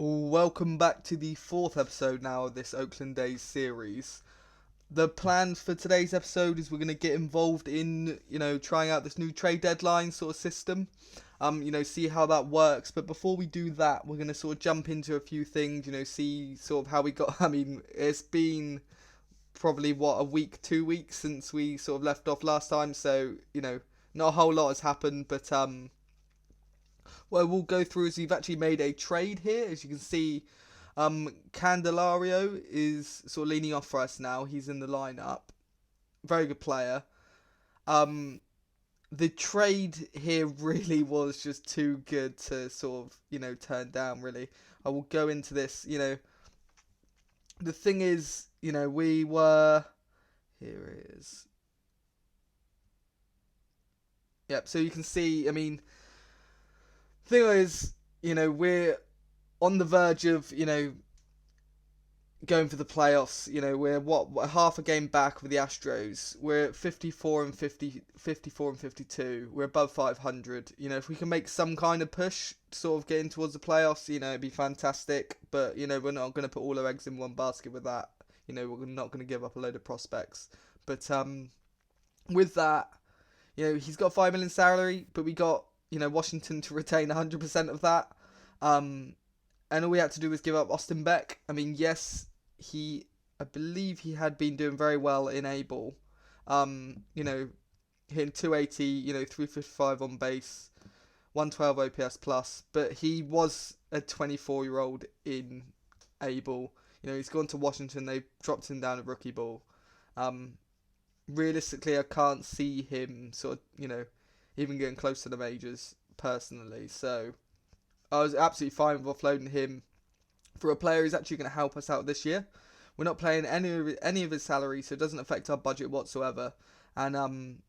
Welcome back to the fourth episode now of this Oakland Days series. The plan for today's episode is we're going to get involved in, trying out this new trade deadline sort of system. See how that works. But before we do that, we're going to sort of jump into a few things, see sort of how we got. It's been probably, a week, 2 weeks since we sort of left off last time. So, not a whole lot has happened, but, what we'll go through is we've actually made a trade here. As you can see, Candelario is sort of leaning off for us now. He's in the lineup. Very good player. The trade here really was just too good to sort of, turn down, really. I will go into this, The thing is, we were... Here it is. Yep, so you can see, thing is, we're on the verge of, going for the playoffs. We're half a game back with the Astros. We're at 54 and 50, 54 and 52. We're above 500. If we can make some kind of push, sort of getting towards the playoffs, it'd be fantastic. But, we're not going to put all our eggs in one basket with that. We're not going to give up a load of prospects. But, with that, he's got $5 million salary, but we got, Washington to retain 100% of that. And all we had to do was give up Austin Beck. Yes, I believe he had been doing very well in A-ball. Hitting 280, 355 on base, 112 OPS plus. But he was a 24-year-old in A-ball. He's gone to Washington. They dropped him down a rookie ball. Realistically, I can't see him sort of, even getting close to the majors personally. So I was absolutely fine with offloading him for a player who's actually going to help us out this year. We're not playing any of his salary, so it doesn't affect our budget whatsoever. And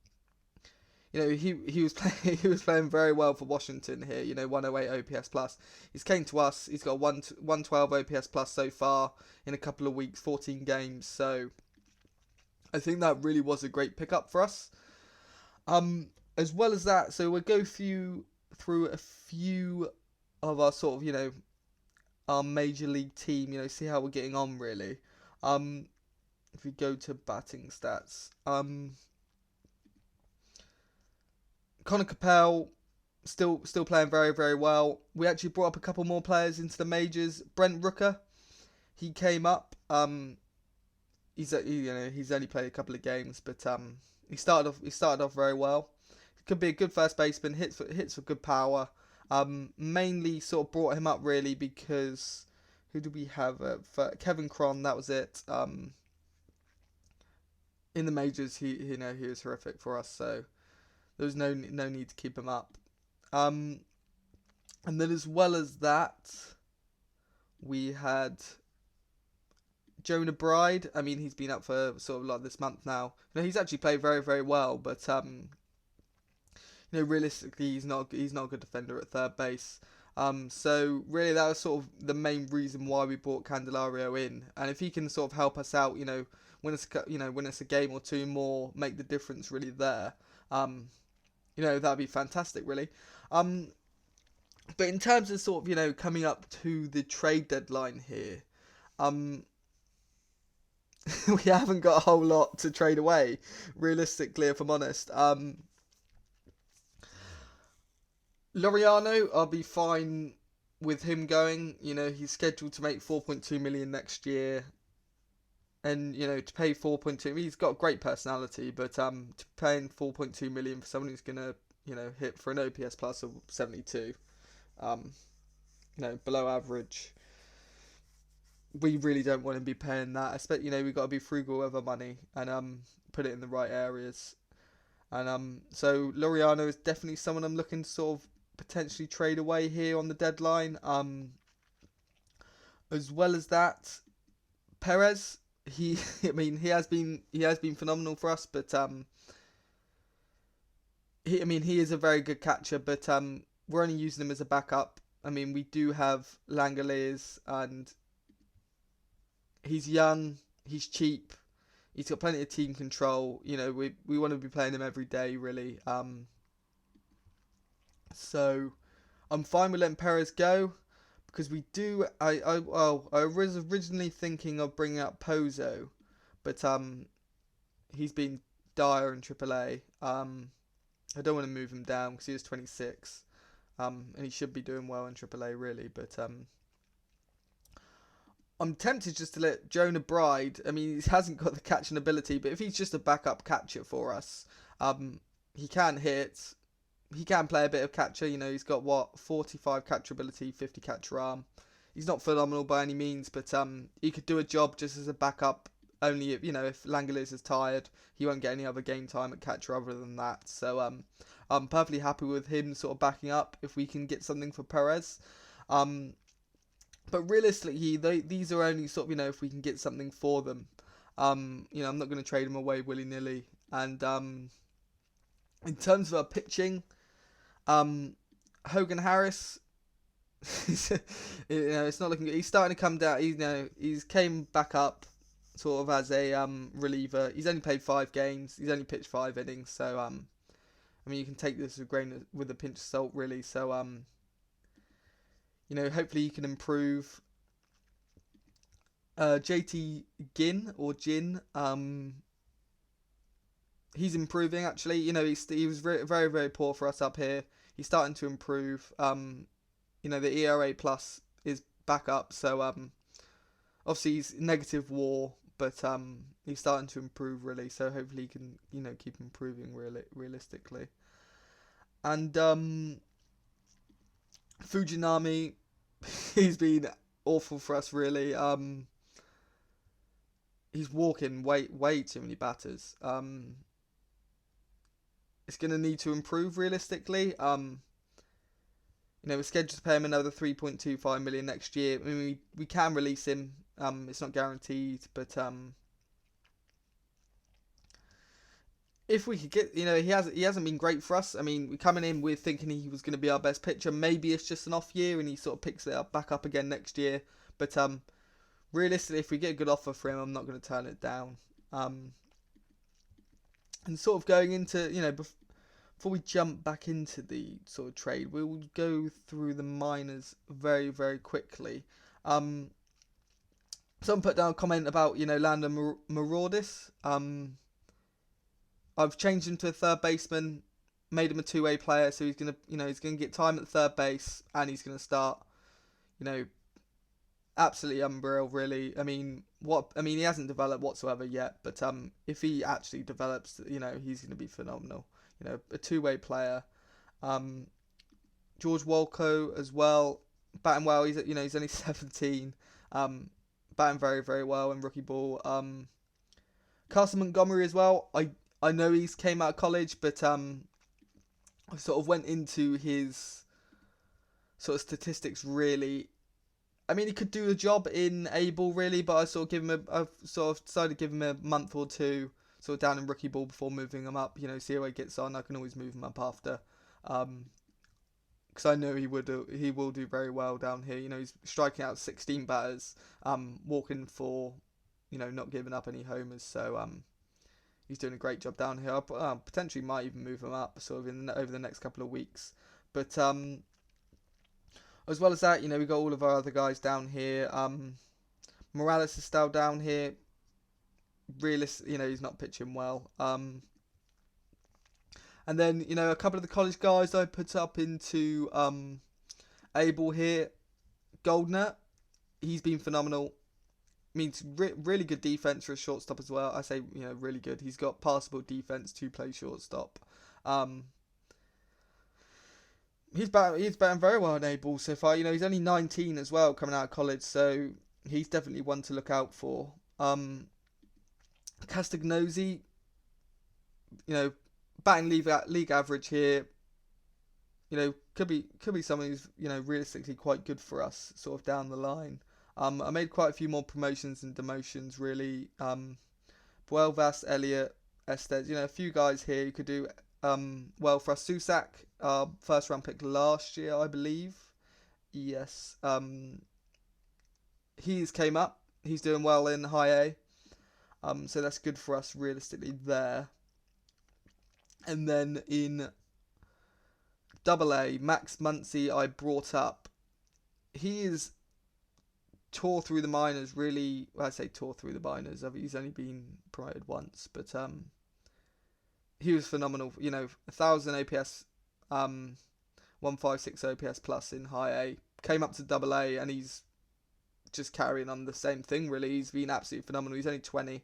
he was playing he was playing very well for Washington here. 108 OPS plus. He's came to us. He's got 112 OPS plus so far in a couple of weeks, 14 games. So I think that really was a great pickup for us. As well as that, so we'll go through a few of our sort of, our major league team, see how we're getting on really. If we go to batting stats, Connor Capel still playing very, very well. We actually brought up a couple more players into the majors. Brent Rooker, he came up. He's only played a couple of games, but he started off very well. Could be a good first baseman, hits for good power. Mainly sort of brought him up really because who do we have? For Kevin Cron, that was it. In the majors, he was horrific for us, so there was no need to keep him up. And then as well as that, we had Jonah Bride. He's been up for sort of like this month now. He's actually played very, very well, but realistically, he's not a good defender at third base. So really, that was sort of the main reason why we brought Candelario in. And if he can sort of help us out, when it's a game or two more, make the difference really there. That'd be fantastic, really. But in terms of sort of, coming up to the trade deadline here, we haven't got a whole lot to trade away, realistically, if I'm honest. Laureano, I'll be fine with him going. He's scheduled to make 4.2 million next year. And, to pay 4.2, he's got a great personality, but to paying 4.2 million for someone who's going to, hit for an OPS plus of 72, below average, we really don't want to be paying that. We've got to be frugal with our money and put it in the right areas. And so Laureano is definitely someone I'm looking to sort of potentially trade away here on the deadline. As well as that, Perez, he has been phenomenal for us, but he is a very good catcher, but we're only using him as a backup. We do have Langoliers, and he's young, he's cheap, he's got plenty of team control. We want to be playing him every day, really. So I'm fine with letting Perez go, because we do. I was originally thinking of bringing up Pozo, but he's been dire in AAA. I don't want to move him down because he is 26, and he should be doing well in AAA really. But I'm tempted just to let Jonah Bride. I mean, he hasn't got the catching ability, but if he's just a backup catcher for us, he can hit. He can play a bit of catcher. You know, he's got 45 catcher ability, 50 catcher arm. He's not phenomenal by any means, but he could do a job just as a backup. Only if, if Langoliers is tired, he won't get any other game time at catcher other than that. So I'm perfectly happy with him sort of backing up if we can get something for Perez. But realistically, these are only sort of, if we can get something for them. I'm not going to trade them away willy-nilly. And in terms of our pitching, Hogan Harris, it's not looking good. He's starting to come down. He's came back up sort of as a reliever. He's only played 5 games. He's only pitched 5 innings. So, I mean, you can take this with a pinch of salt, really. So, hopefully he can improve. JT Ginn or Jin, he's improving actually. He was very, very, very poor for us up here. He's starting to improve. The ERA plus is back up, so obviously he's negative WAR, but he's starting to improve really. So hopefully he can keep improving realistically. And Fujinami, he's been awful for us really. He's walking way too many batters. It's going to need to improve realistically. We're scheduled to pay him another 3.25 million next year. I mean, we can release him. It's not guaranteed, but if we could get, he hasn't been great for us. I mean, we're coming in with thinking he was going to be our best pitcher. Maybe it's just an off year and he sort of picks it back up again next year. But realistically, if we get a good offer for him, I'm not going to turn it down. And sort of going into, before we jump back into the sort of trade, we'll go through the minors very, very quickly. Someone put down a comment about, Lando Maraudis. I've changed him to a third baseman, made him a two-way player, so he's gonna, he's gonna get time at third base, and he's gonna start, absolutely unreal, really. I mean, he hasn't developed whatsoever yet, but if he actually develops, he's gonna be phenomenal. A two-way player. George Walco as well, batting well. He's only 17, batting very, very well in rookie ball. Carson Montgomery as well. I know he's came out of college, but I sort of went into his sort of statistics really. I mean, he could do a job in A-ball really, but I've sort of decided to give him a month or two sort of down in rookie ball before moving him up. See how he gets on. I can always move him up after, because I know he will do very well down here. He's striking out 16 batters, walking for, not giving up any homers. So he's doing a great job down here. I potentially might even move him up sort of over the next couple of weeks. But as well as that, we got all of our other guys down here. Morales is still down here. He's not pitching well. And then, a couple of the college guys I put up into A-ball here. Goldner, he's been phenomenal. Means really good defense for a shortstop as well. I say, really good. He's got passable defense to play shortstop. He's batting very well in A-ball so far. He's only 19 as well, coming out of college, so he's definitely one to look out for. Castagnosi, batting league average here. Could be someone who's realistically quite good for us, sort of down the line. I made quite a few more promotions and demotions really. Buelvas, Elliott, Estes, a few guys here who could do well for us. Susak, first round pick last year, I believe. Yes. He's came up. He's doing well in high A. So that's good for us realistically there. And then in double A, Max Muncy I brought up he is tore through the minors really. Well, I say tore through the minors. He's only been promoted once, but he was phenomenal. 1,000 OPS, 156 OPS plus in high A. Came up to double A, and he's just carrying on the same thing. Really, he's been absolutely phenomenal. He's only 20,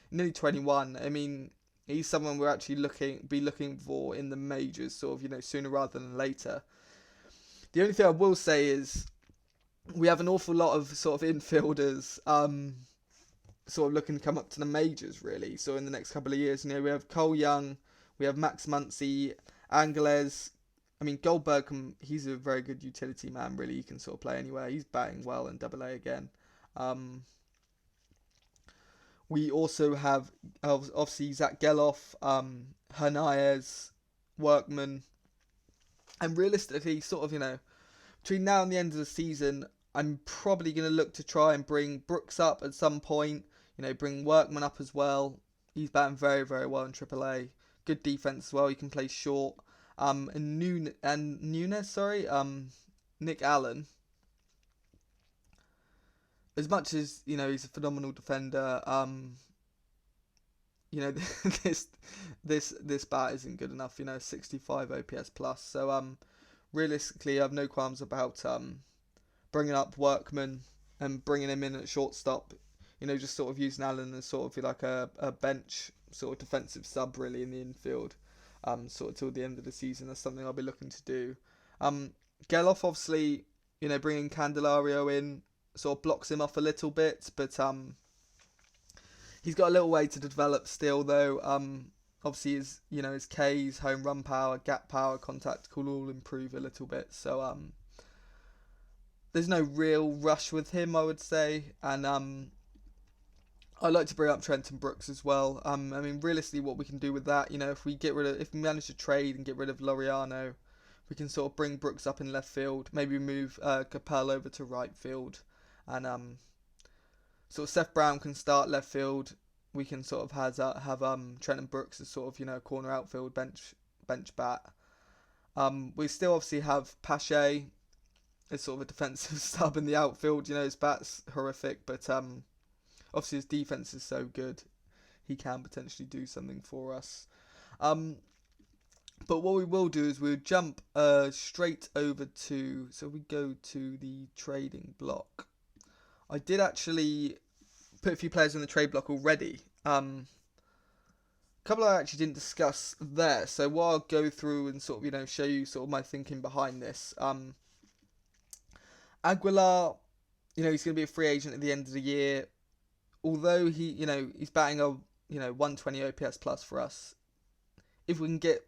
nearly 21. I mean, he's someone we're actually looking for in the majors, sort of, sooner rather than later. The only thing I will say is we have an awful lot of sort of infielders sort of looking to come up to the majors, really. So in the next couple of years, we have Cole Young, we have Max Muncy, Angeles. I mean, Goldberg, he's a very good utility man, really. He can sort of play anywhere. He's batting well in double A again. We also have, obviously, Zach Geloff, Hernandez, Workman. And realistically, sort of, between now and the end of the season, I'm probably going to look to try and bring Brooks up at some point. Bring Workman up as well. He's batting very, very well in AAA. Good defense as well. He can play short. And Nunes, Nick Allen. As much as he's a phenomenal defender. This bat isn't good enough. 65 OPS plus. So realistically, I have no qualms about bringing up Workman and bringing him in at shortstop. Just sort of using Allen as sort of like a bench sort of defensive sub really in the infield. Sort of till the end of the season. That's something I'll be looking to do. Geloff, obviously, bringing Candelario in sort of blocks him off a little bit, but he's got a little way to develop still, though. Obviously, his K's, home run power, gap power, contact could all improve a little bit. So there's no real rush with him, I would say, and I'd like to bring up Trenton Brooks as well. I mean, realistically, what we can do with that, if we manage to trade and get rid of Laureano, we can sort of bring Brooks up in left field, maybe move Capel over to right field, and sort of Seth Brown can start left field. We can sort of have Trenton Brooks as sort of corner outfield bench bat. We still obviously have Pache as sort of a defensive sub in the outfield. His bat's horrific, but obviously his defense is so good, he can potentially do something for us. But what we will do is we'll jump straight over to, so we go to the trading block. I did actually put a few players in the trade block already. A couple I actually didn't discuss there. So what I'll go through and sort of show you sort of my thinking behind this. Aguilar, he's going to be a free agent at the end of the year. Although he's batting a 120 OPS plus for us. If we can get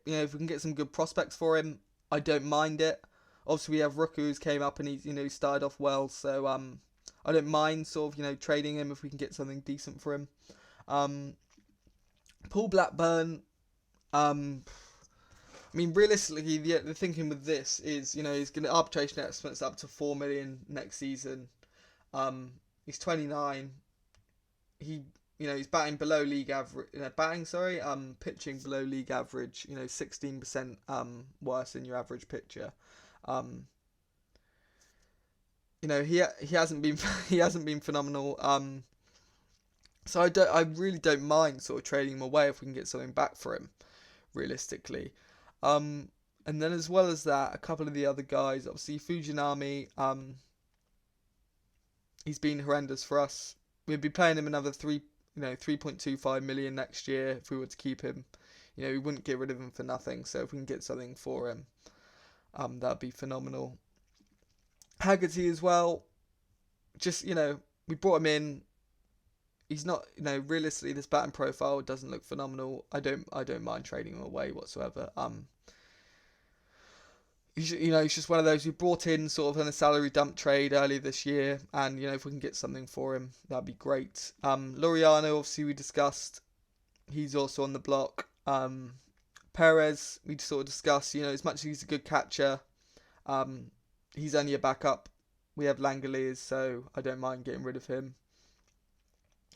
some good prospects for him, I don't mind it. Obviously we have Rooker who's came up and he started off well, so I don't mind sort of trading him if we can get something decent for him. Paul Blackburn, I mean realistically the thinking with this is he's going to arbitration estimates up to 4 million next season. He's 29. He's batting below league average. Pitching below league average. 16% worse than your average pitcher. He hasn't been phenomenal. So I really don't mind sort of trading him away if we can get something back for him, realistically. And then as well as that, a couple of the other guys, obviously Fujinami. He's been horrendous for us. We'd be paying him another 3.25 million next year if we were to keep him. We wouldn't get rid of him for nothing. So if we can get something for him, that'd be phenomenal. Haggerty as well. Just we brought him in. He's not realistically this batting profile doesn't look phenomenal. I don't mind trading him away whatsoever. He's just one of those we brought in sort of in a salary dump trade earlier this year, and if we can get something for him, that'd be great. Laureano, obviously we discussed, he's also on the block. Perez, we sort of discussed, as much as he's a good catcher, he's only a backup. We have Langoliers, so I don't mind getting rid of him.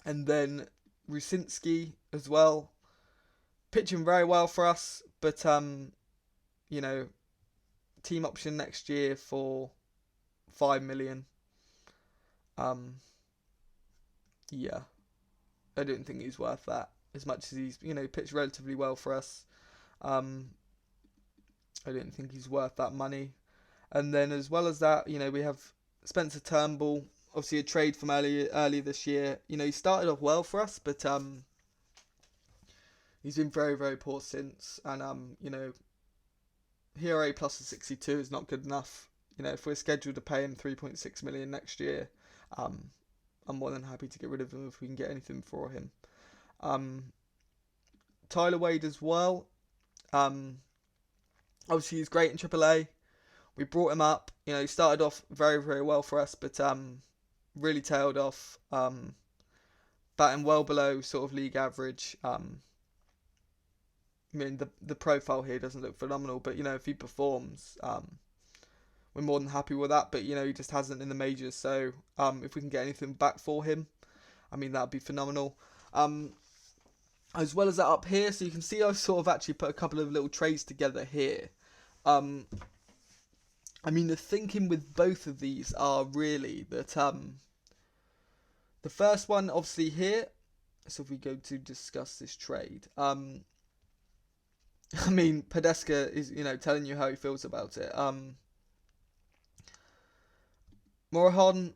And then Rusinski as well, pitching very well for us, but team option next year for 5 million. Yeah, I don't think he's worth that as much as he's pitched relatively well for us. Um, I don't think he's worth that money. And then as well as that, we have Spencer Turnbull, obviously a trade from earlier this year. He started off well for us, but he's been very, very poor since. And ERA plus a 62 is not good enough. If we're scheduled to pay him 3.6 million next year, I'm more than happy to get rid of him if we can get anything for him. Tyler Wade as well. Obviously he's great in AAA. We brought him up. He started off very, very well for us, but really tailed off. Batting well below sort of league average. The profile here doesn't look phenomenal, but if he performs, we're more than happy with that. But he just hasn't in the majors, so if we can get anything back for him, that'd be phenomenal. As well as that up here, so you can see I've sort of actually put a couple of little trades together here. The thinking with both of these are really that the first one, obviously here, so if we go to discuss this trade, Podeska is, telling you how he feels about it. Morahan,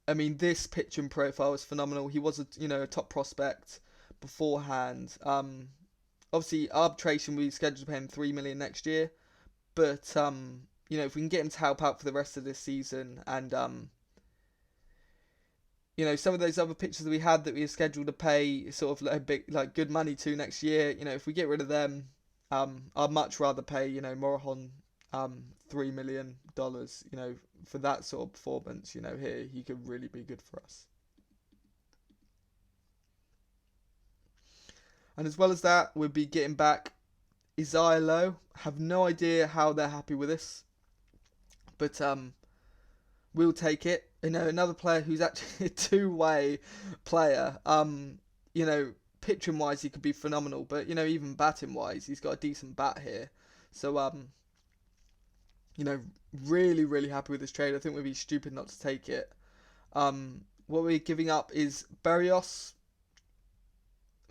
this pitching profile is phenomenal. He was a top prospect beforehand. Obviously, arbitration, we scheduled to pay him 3 million next year. But, if we can get him to help out for the rest of this season and, some of those other pitchers that we had that we were scheduled to pay sort of good money to next year, if we get rid of them, I'd much rather pay, Morahan, $3 million, for that sort of performance. Here, he could really be good for us. And as well as that, we'll be getting back Isaiah Lowe. Have no idea how they're happy with this, but we'll take it. Another player who's actually a two-way player. Pitching wise, he could be phenomenal, but even batting wise, he's got a decent bat here. So really, really happy with this trade. I think we'd be stupid not to take it. What we're giving up is Berrios.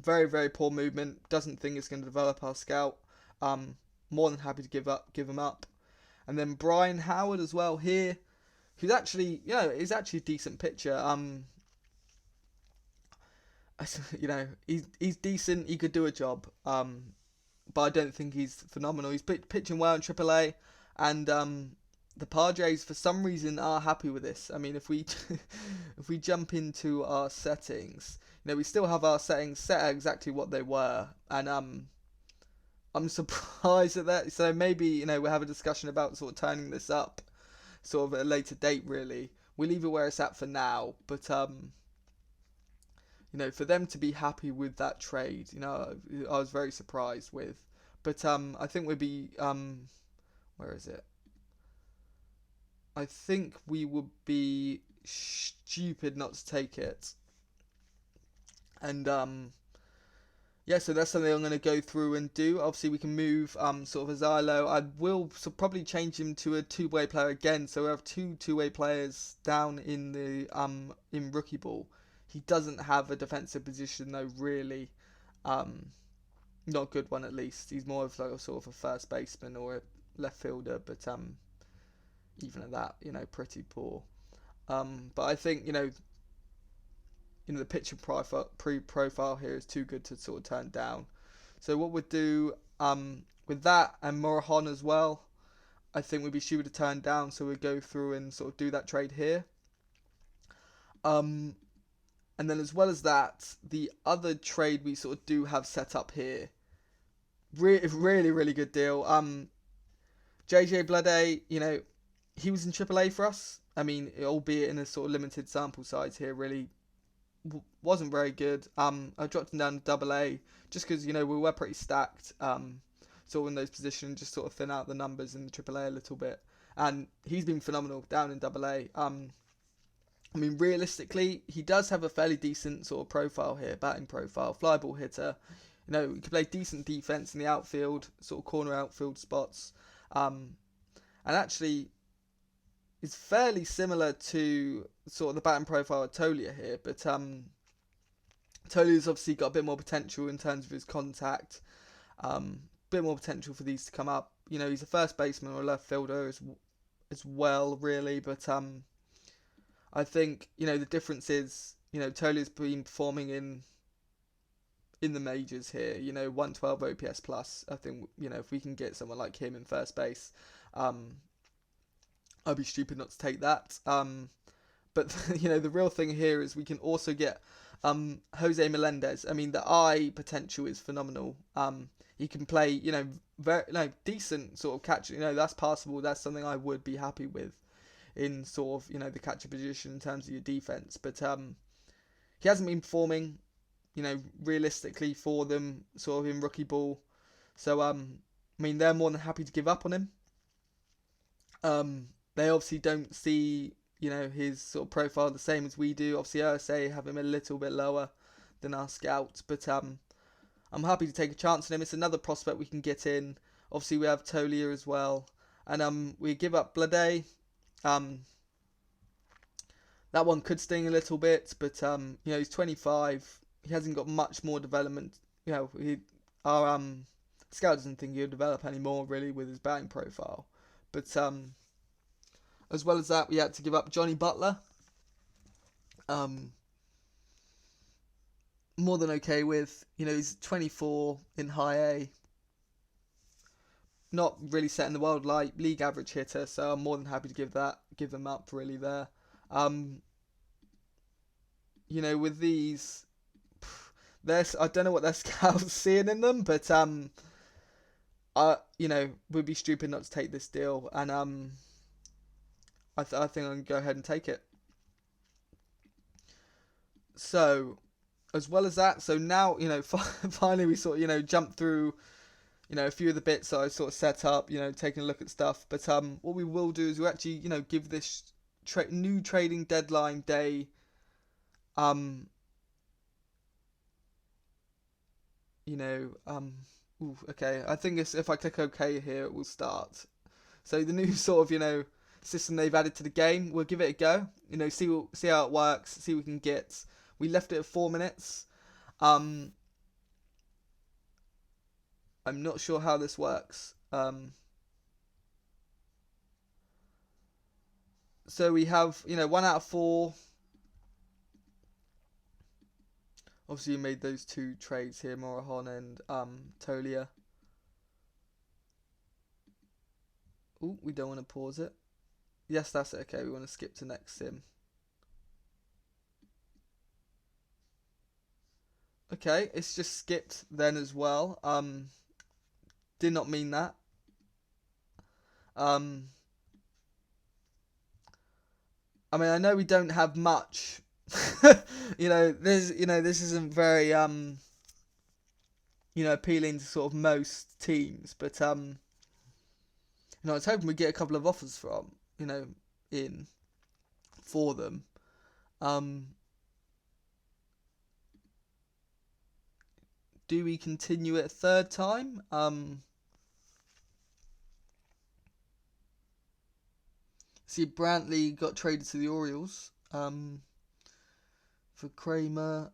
Very, very poor movement. Doesn't think it's going to develop our scout. More than happy to give him up. And then Brian Howard as well here, who's actually, is actually a decent pitcher. He's decent. He could do a job. But I don't think he's phenomenal. He's pitching well in AAA, and the Padres for some reason are happy with this. If we if we jump into our settings, we still have our settings set at exactly what they were, and I'm surprised at that. So maybe we'll have a discussion about sort of turning this up, sort of at a later date. Really, we'll leave it where it's at for now. But for them to be happy with that trade, I was very surprised with. But I think we'd be where is it? I think we would be stupid not to take it. And so that's something I'm going to go through and do. Obviously, we can move sort of Azilo. I will probably change him to a two-way player again. So we have two-way players down in the in rookie ball. He doesn't have a defensive position though, really. Not a good one at least. He's more of like a sort of a first baseman or a left fielder, but even at that, pretty poor. But I think the pitching profile here is too good to sort of turn down. So what we'd do with that and Morahan as well, I think we'd be stupid to turn down. So we'd go through and sort of do that trade here. And then as well as that, the other trade we sort of do have set up here. Really, really good deal. JJ Bleday, he was in AAA for us. Albeit in a sort of limited sample size here, really wasn't very good. I dropped him down to AA just because, we were pretty stacked. Sort of in those positions, just sort of thin out the numbers in the AAA a little bit. And he's been phenomenal down in AA. Realistically, he does have a fairly decent sort of profile here, batting profile, fly ball hitter. He can play decent defense in the outfield, sort of corner outfield spots. And actually, is fairly similar to sort of the batting profile of Tolia here, but Tolia's obviously got a bit more potential in terms of his contact, bit more potential for these to come up. You know, he's a first baseman or a left fielder as well, really, but I think, you know, the difference is, you know, Tolia's been performing in the majors here, you know, 112 OPS plus. I think, you know, if we can get someone like him in first base, I'd be stupid not to take that. But you know, the real thing here is we can also get Jose Melendez. I mean, the eye potential is phenomenal. He can play, you know, very decent sort of catcher. You know, that's passable. That's something I would be happy with in sort of, you know, the catcher position in terms of your defense. But he hasn't been performing, you know, realistically for them sort of in rookie ball. So I mean, they're more than happy to give up on him. They obviously don't see, you know, his sort of profile the same as we do. Obviously, OSA have him a little bit lower than our scouts, but I'm happy to take a chance on him. It's another prospect we can get in. Obviously, we have Tolia as well, and we give up Blade. That one could sting a little bit, but you know, he's 25. He hasn't got much more development. You know, our scout doesn't think he'll develop anymore really with his batting profile, but as well as that, we had to give up Johnny Butler. More than okay with. You know, he's 24 in high A. Not really setting the world like league average hitter, so I'm more than happy to give them up really there. You know, with these, I don't know what their scouts seeing in them, but you know, would be stupid not to take this deal, and I think I'm gonna go ahead and take it. So, as well as that, so now, you know, finally we sort of, you know, jump through, you know, a few of the bits that I sort of set up, you know, taking a look at stuff. But what we will do is we'll actually, you know, give this new trading deadline day, you know, okay, I think if I click OK here, it will start. So the new sort of, you know, system they've added to the game, we'll give it a go. You know, see how it works, see what we can get. We left it at 4 minutes. I'm not sure how this works. So we have, you know, 1 out of 4. Obviously, you made those 2 trades here, Morahan and Tolia. Oh, we don't want to pause it. Yes, that's it. Okay, we want to skip to next sim. Okay, it's just skipped then as well. Did not mean that. I mean, I know we don't have much. You know, this isn't very you know, appealing to sort of most teams, but you know, I was hoping we'd get a couple of offers from, you know, in for them. Do we continue it a third time? See, Brantley got traded to the Orioles. For Kramer.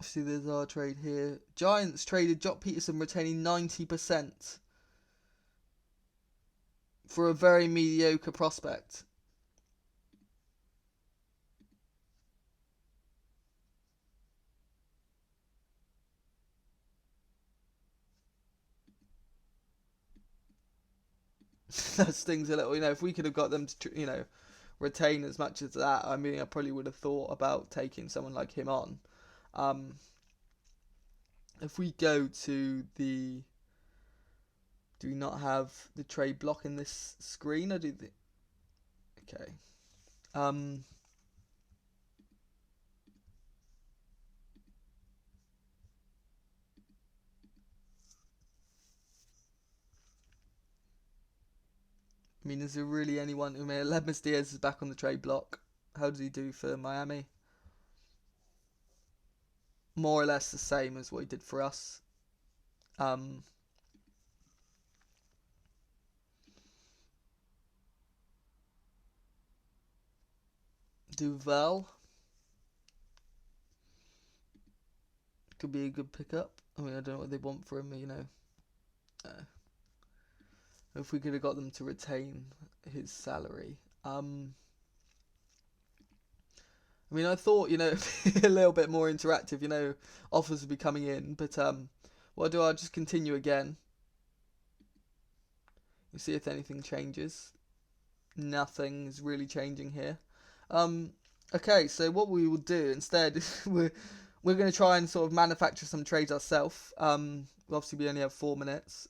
See, there's our trade here. Giants traded Jock Peterson, retaining 90% for a very mediocre prospect. That stings a little. You know, if we could have got them to, you know, retain as much as that, I mean, I probably would have thought about taking someone like him on. If we go to the, do we not have the trade block in this screen? I do. Okay. I mean, is there really anyone? I mean, Ledmus Diaz is back on the trade block. How does he do for Miami? More or less the same as what he did for us. Um, Duval could be a good pickup. I mean, I don't know what they want for him, you know. If we could have got them to retain his salary. I mean, I thought, you know, a little bit more interactive, you know, offers would be coming in, but what do I just continue again? You see if anything changes. Nothing is really changing here. Okay, so what we will do instead, we're going to try and sort of manufacture some trades ourselves. Obviously we only have 4 minutes.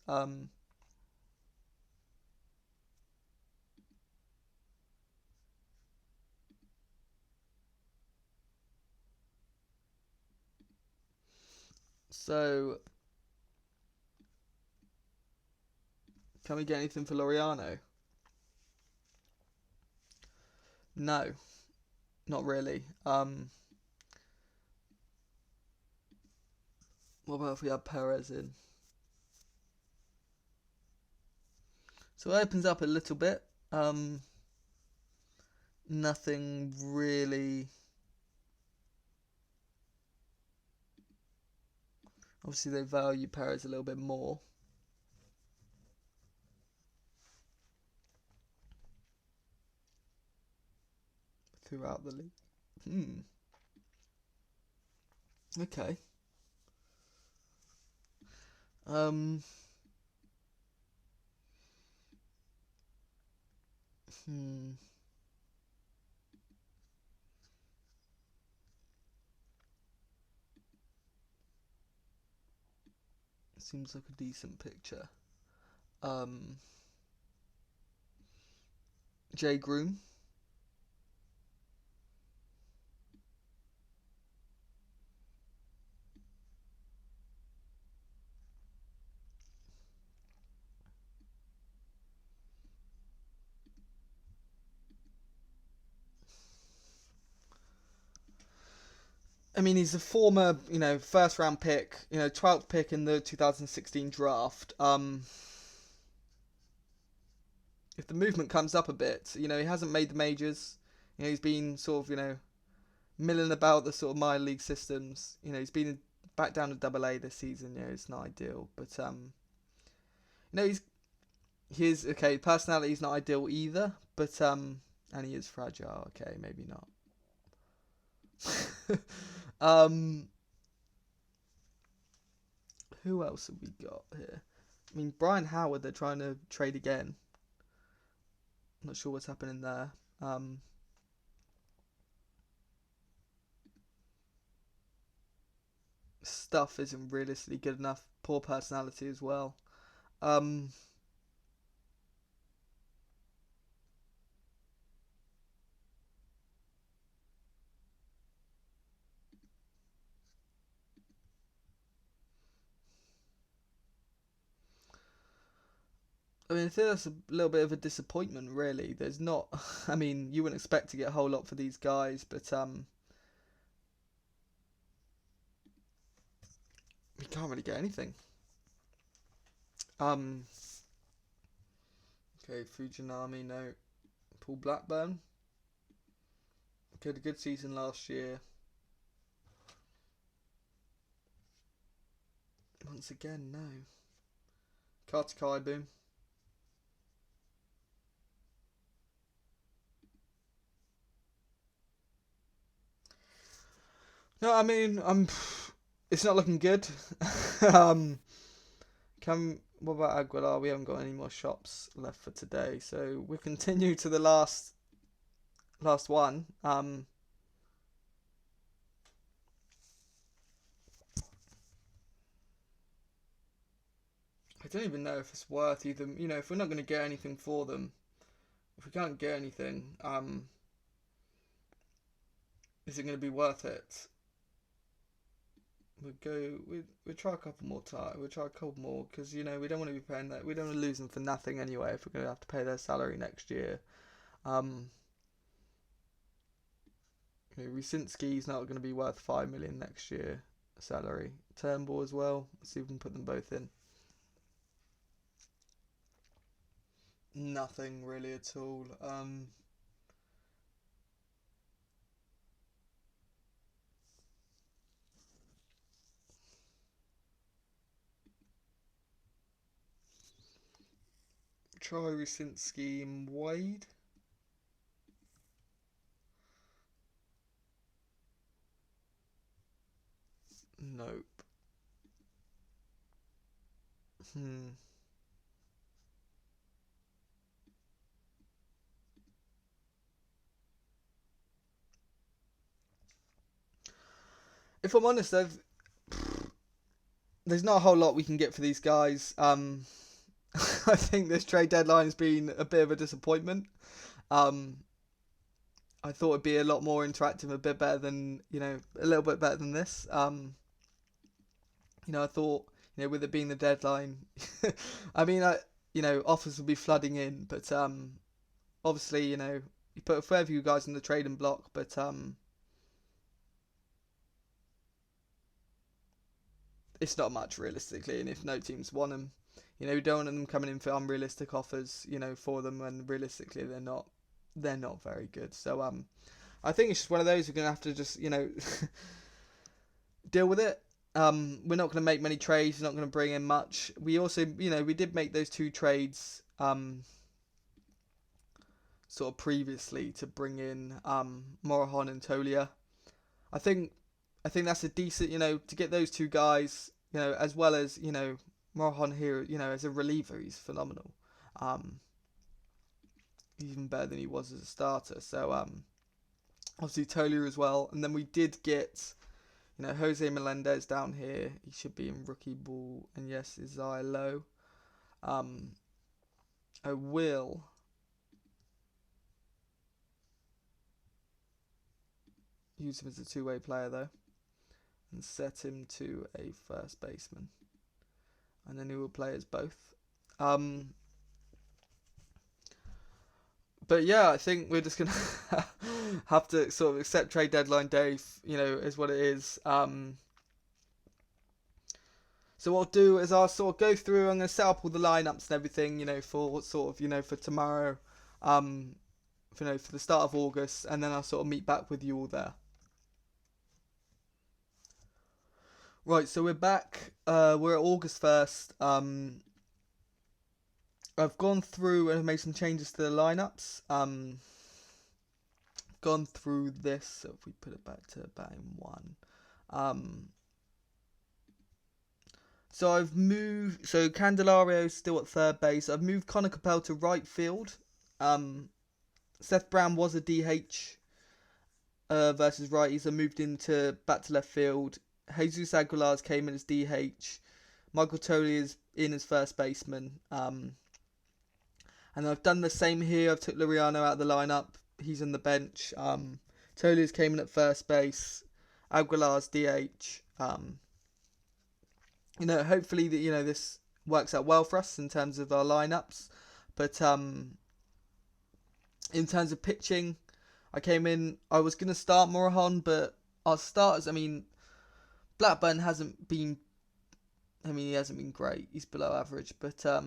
So can we get anything for Laureano? No, not really. What about if we have Perez in? So it opens up a little bit. Nothing really. Obviously, they value Perez a little bit more throughout the league. Okay. Hmm. Seems like a decent picture. J Groom. I mean, he's a former, you know, first round pick, you know, 12th pick in the 2016 draft. If the movement comes up a bit, you know, he hasn't made the majors. You know, he's been sort of, you know, milling about the sort of minor league systems. You know, he's been back down to Double A this season. You know, it's not ideal, but you know, he's okay. Personality's not ideal either, but and he is fragile. Okay, maybe not. Who else have we got here? I mean, Brian Howard. They're trying to trade again. Not sure what's happening there. Stuff isn't realistically good enough. Poor personality as well. Um, I mean, I think that's a little bit of a disappointment, really. There's not. I mean, you wouldn't expect to get a whole lot for these guys, but we can't really get anything. Um, okay, Fujinami, no. Paul Blackburn. Okay, had a good season last year. Once again, no. Carter Kaiboom. No, I mean, It's not looking good. um, What about Aguilar? We haven't got any more shops left for today, so we'll continue to the last one. I don't even know if it's worth either. You know, if we're not going to get anything for them, if we can't get anything, is it going to be worth it? We'll try a couple more times. We'll try a couple more because you know we don't want to be paying that. We don't want to lose them for nothing anyway. If we're going to have to pay their salary next year, you know, Rusinski's not going to be worth 5 million next year salary. Turnbull as well. Let's see if we can put them both in. Nothing really at all. Try Rusinski scheme Wade. Nope. If I'm honest, there's not a whole lot we can get for these guys. I think this trade deadline has been a bit of a disappointment. Um, I thought it'd be a lot more interactive, a bit better than, a little bit better than this. I thought, with it being the deadline, I mean, offers would be flooding in, but obviously, you put a fair few guys in the trading block, but it's not much realistically, and if no teams want them, we don't want them coming in for unrealistic offers, for them when realistically they're not very good. So I think it's just one of those we're gonna have to just deal with it. We're not going to make many trades. We're not going to bring in much. We also, we did make those 2 trades sort of previously to bring in Morahan and Tolia. I think that's a decent, to get those 2 guys, as well as, Morahan here, as a reliever, he's phenomenal. Even better than he was as a starter. So obviously Tolia as well. And then we did get, Jose Melendez down here. He should be in rookie ball. And yes, Isaiah Lowe. I will use him as a 2-way player though, and set him to a first baseman, and then he will play as both. But yeah, I think we're just gonna have to sort of accept trade deadline day, is what it is. So what I'll do is I'll sort of go through. I'm gonna set up all the lineups and everything, for sort of, for tomorrow, for the start of August, and then I'll sort of meet back with you all there. Right, so we're back. We're at August 1st. I've gone through and made some changes to the lineups. Gone through this. So if we put it back to batting 1. So I've moved. So Candelario's still at third base. I've moved Connor Capel to right field. Seth Brown was a DH versus righties. I moved back to left field. Jesus Aguilar's came in as DH. Michael Tolley is in as first baseman. And I've done the same here. I've took Liriano out of the lineup. He's on the bench. Tolley's came in at first base. Aguilar's DH. Hopefully that this works out well for us in terms of our lineups. But in terms of pitching, I came in. I was gonna start Morahan, but our starters. Blackburn hasn't been. He hasn't been great. He's below average, but I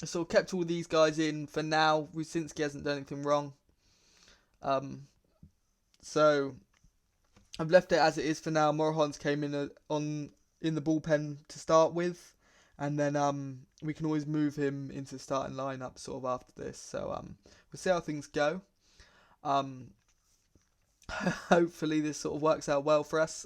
sort of kept all these guys in for now. Rusinski hasn't done anything wrong. So I've left it as it is for now. Morahan's came in in the bullpen to start with, and then we can always move him into the starting lineup sort of after this. So we'll see how things go. Hopefully this sort of works out well for us.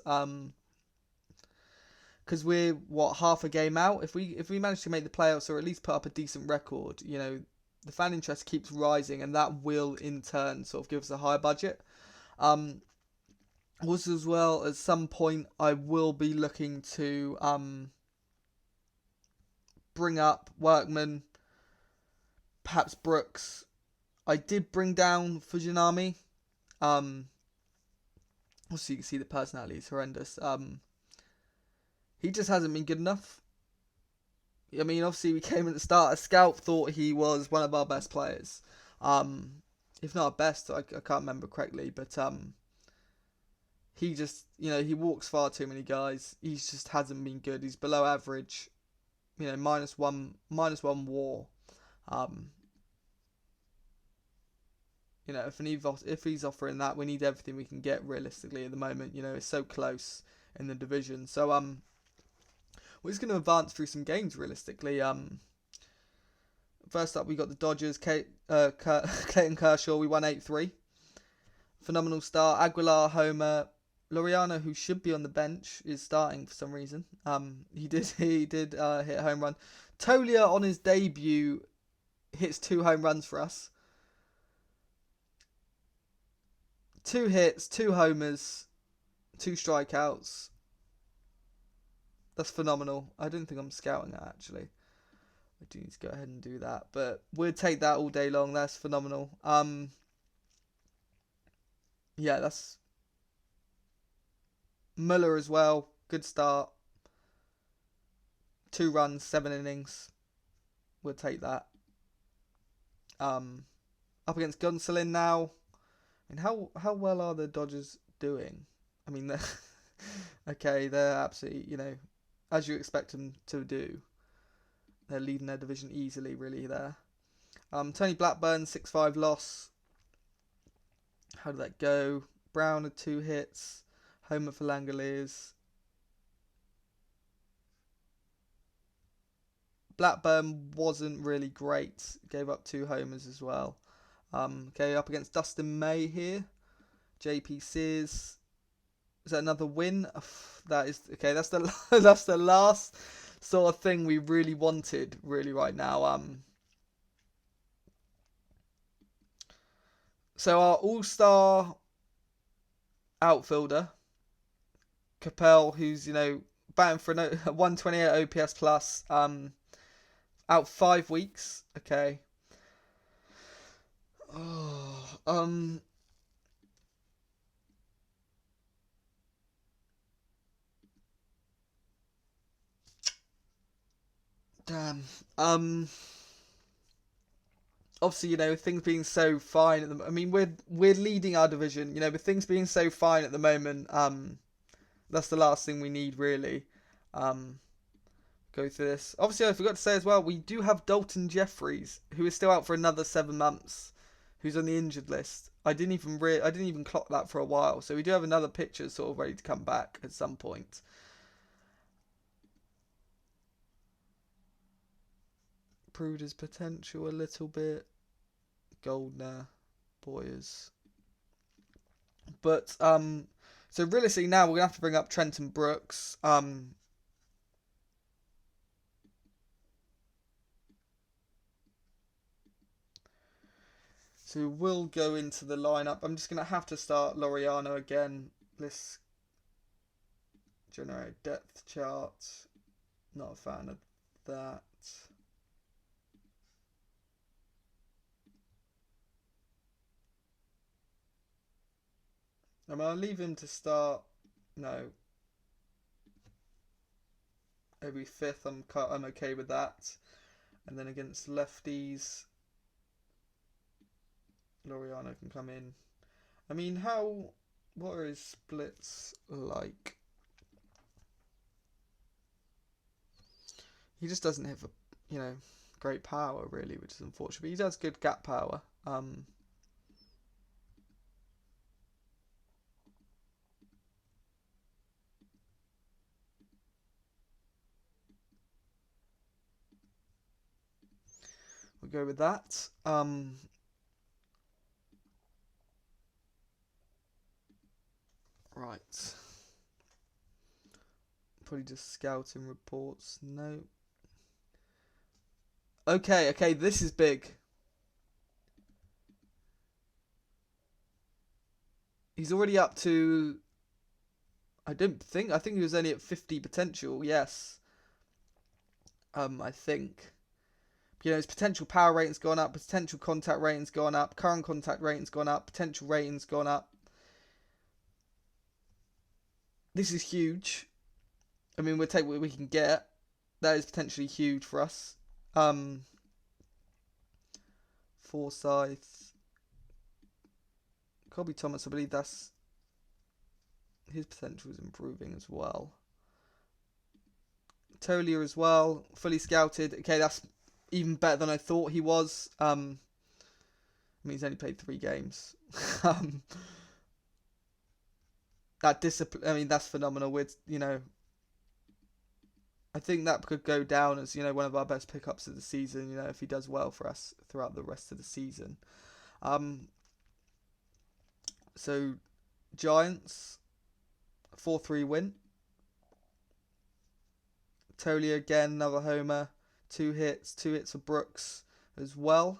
Because we're half a game out. If we manage to make the playoffs or at least put up a decent record, the fan interest keeps rising, and that will in turn sort of give us a higher budget. Also, as well, at some point I will be looking to bring up Workman, perhaps Brooks. I did bring down Fujinami. Also, you can see the personality is horrendous. He just hasn't been good enough. Obviously, we came at the start. A scout thought he was one of our best players. If not our best, I can't remember correctly. But he just, he walks far too many guys. He just hasn't been good. He's below average. -1 WAR. If he's offering that, we need everything we can get realistically at the moment. It's so close in the division. So we're just going to advance through some games realistically. First up, we got the Dodgers. Clayton Kershaw, we won 8-3. Phenomenal start. Aguilar, homer. Laureano, who should be on the bench, is starting for some reason. He did hit a home run. Tolia on his debut hits 2 home runs for us. 2 hits, 2 homers, 2 strikeouts. That's phenomenal. I don't think I'm scouting that, actually. I do need to go ahead and do that, but we'll take that all day long. That's phenomenal. Yeah, that's Muller as well. Good start. 2 runs, 7 innings. We'll take that. Up against Gonsolin now. And how well are the Dodgers doing? I mean, okay, they're absolutely, as you expect them to do. They're leading their division easily, really, there. Tony Blackburn, 6-5 loss. How did that go? Brown had 2 hits. Homer for Langoliers. Blackburn wasn't really great. Gave up 2 homers as well. Okay, up against Dustin May here. JP Sears. Is that another win? That is okay. That's the that's the last sort of thing we really wanted, really right now. So our all-star outfielder, Capel, who's batting for a 128 OPS plus, out 5 weeks. Okay. Damn. Obviously, things being so fine at the. I mean, we're leading our division. With things being so fine at the moment, that's the last thing we need, really. Go through this. Obviously, I forgot to say as well, we do have Dalton Jeffries, who is still out for another 7 months, who's on the injured list. I didn't even clock that for a while. So we do have another pitcher sort of ready to come back at some point. Proved his potential a little bit. Goldner, Boyers. But so realistically now we're gonna have to bring up Trenton Brooks. So we'll go into the lineup. I'm just gonna have to start Laureano again. Let's generate depth chart. Not a fan of that. I'll leave him to start. No. Every 5th, I'm okay with that. And then against lefties, Laureano can come in. I mean, what are his splits like? He just doesn't have great power, really, which is unfortunate. But he does good gap power. We'll go with that. Right. Probably just scouting reports. No. Okay, this is big. He's already up to... I think he was only at 50 potential, yes. I think. His potential power rating's gone up, potential contact rating's gone up, current contact rating's gone up, potential rating's gone up. This is huge. I mean, we'll take what we can get. That is potentially huge for us. Forsyth. Colby Thomas, I believe that's... His potential is improving as well. Tolia as well, fully scouted. Okay, that's even better than I thought he was. I mean, he's only played 3 games. That discipline. I mean, that's phenomenal. With I think that could go down as, one of our best pickups of the season, if he does well for us throughout the rest of the season. So Giants 4-3 win. Tolio again, another homer, 2 hits for Brooks as well.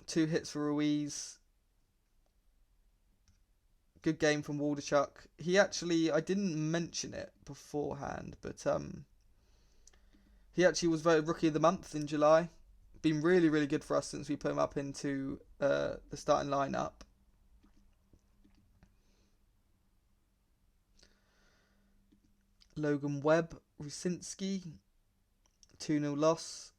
2 hits for Ruiz. Good game from Waldichuk. He actually, I didn't mention it beforehand, but he actually was voted Rookie of the Month in July. Been really, really good for us since we put him up into the starting lineup. Logan Webb, Rusinski, 2-0 loss.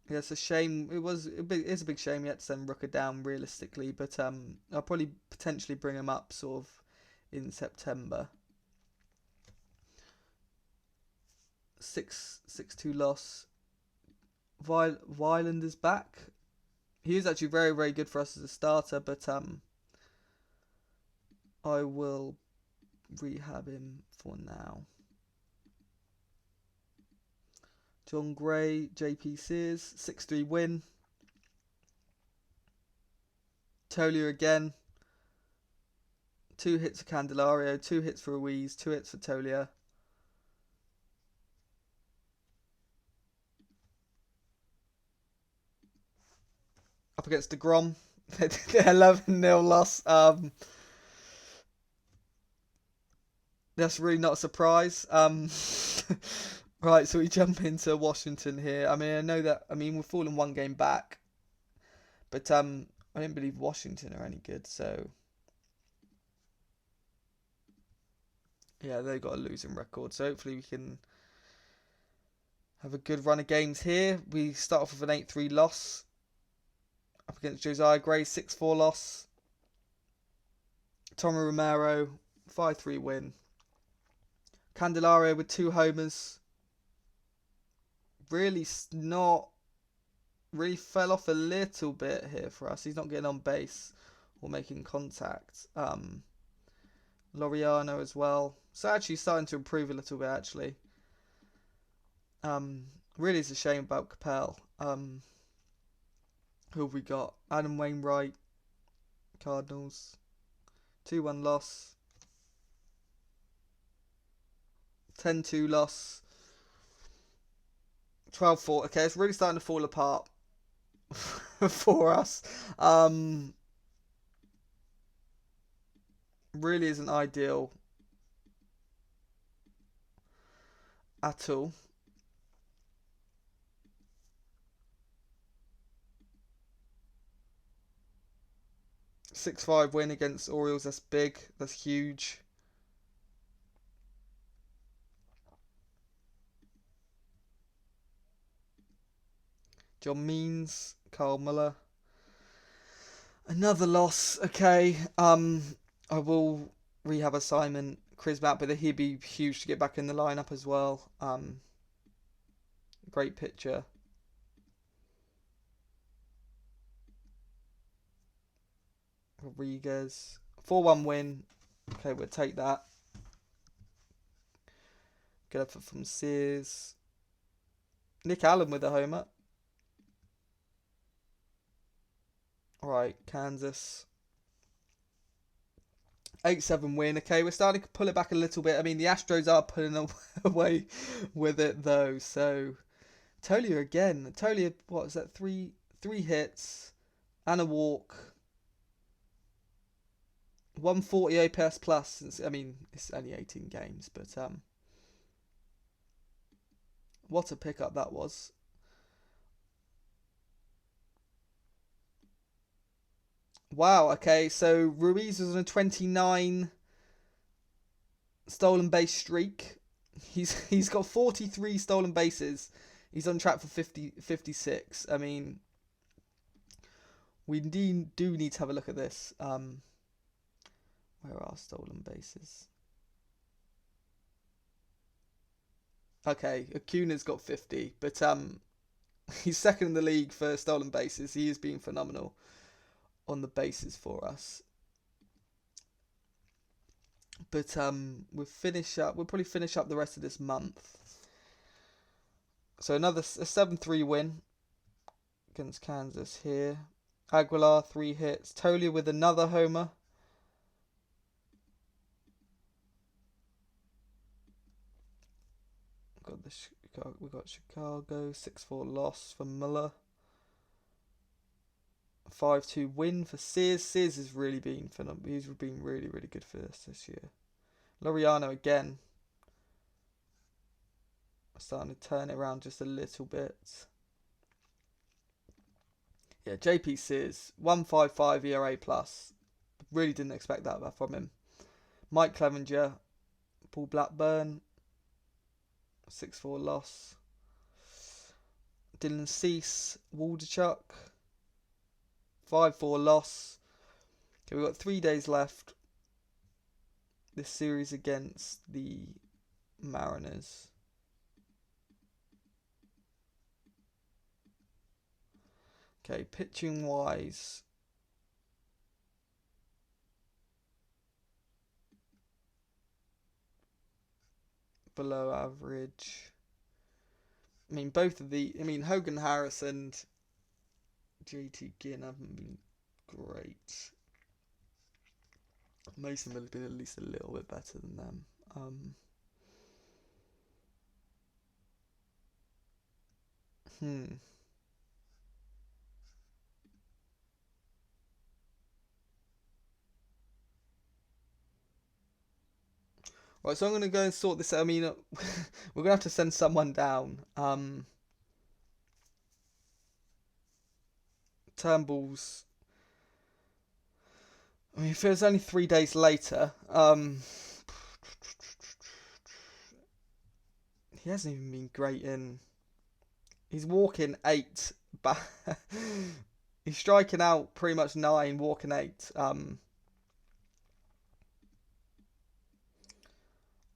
Yeah, it's a shame. It's a big shame he had to send Rooker down realistically, but I'll probably potentially bring him up sort of in September. 6-2 loss. Weiland is back. He was actually very, very good for us as a starter, but I will rehab him for now. John Gray, JP Sears, 6-3 win. Tolio again. 2 hits for Candelario, 2 hits for Ruiz, 2 hits for Tolio. Up against DeGrom. 11-0 loss. That's really not a surprise. Right, so we jump into Washington here. I mean, we're falling 1 game back. But I didn't believe Washington are any good, so yeah, they've got a losing record. So hopefully we can have a good run of games here. We start off with an 8-3 loss. Up against Josiah Gray, 6-4 loss. Tommy Romero, 5-3 win. Candelario with 2 homers. Really fell off a little bit here for us. He's not getting on base or making contact. Laureano as well. So actually starting to improve a little bit actually. Really is a shame about Capel. Who have we got? Adam Wainwright, Cardinals. 2-1 loss. 10-2 loss. 12-4. Okay, it's really starting to fall apart for us. Really isn't ideal at all. 6-5 win against Orioles. That's big. That's huge. John Means, Carl Muller. Another loss. Okay. I will rehab assignment Chris Matt, but he'd be huge to get back in the lineup as well. Great pitcher. Rodriguez. 4-1 win. Okay, we'll take that. Good effort from Sears. Nick Allen with a homer. Alright, Kansas. 8-7 win. Okay, we're starting to pull it back a little bit. I mean, the Astros are pulling away with it, though. So, Tolio again. Tolio, what is that? Three hits and a walk. 140 OPS plus. I mean, it's only 18 games, but what a pickup that was. Wow, okay, so Ruiz was on a 29 stolen base streak. He's got 43 stolen bases. He's on track for 56. I mean, we do need to have a look at this. Where are stolen bases? Okay, Acuna's got 50, but he's second in the league for stolen bases. He is being phenomenal. on the bases for us. But we'll probably finish up the rest of this month. So a 7-3 win against Kansas here. Aguilar 3 hits. Tolia with another homer. We got Chicago 6-4 loss for Muller. 5-2 win for Sears. Sears has really been phenomenal. He's been really, really good for us this year. Laureano again. Starting to turn it around just a little bit. Yeah, JP Sears, 1.55 ERA plus. Really didn't expect that from him. Mike Clevenger, Paul Blackburn, 6-4 loss. Dylan Cease, Waldichuk, 5-4 loss. Okay, we've got 3 days left. This series against the Mariners. Okay, pitching wise. Below average. I mean, Hogan Harris and JT Ginn haven't been great. Most of them have been at least a little bit better than them. Right, so I'm going to go and sort this out. I mean, we're going to have to send someone down. Turnbull's... I mean, if it was only 3 days later, he hasn't even been great in... He's walking 8, but he's striking out pretty much 9, walking 8.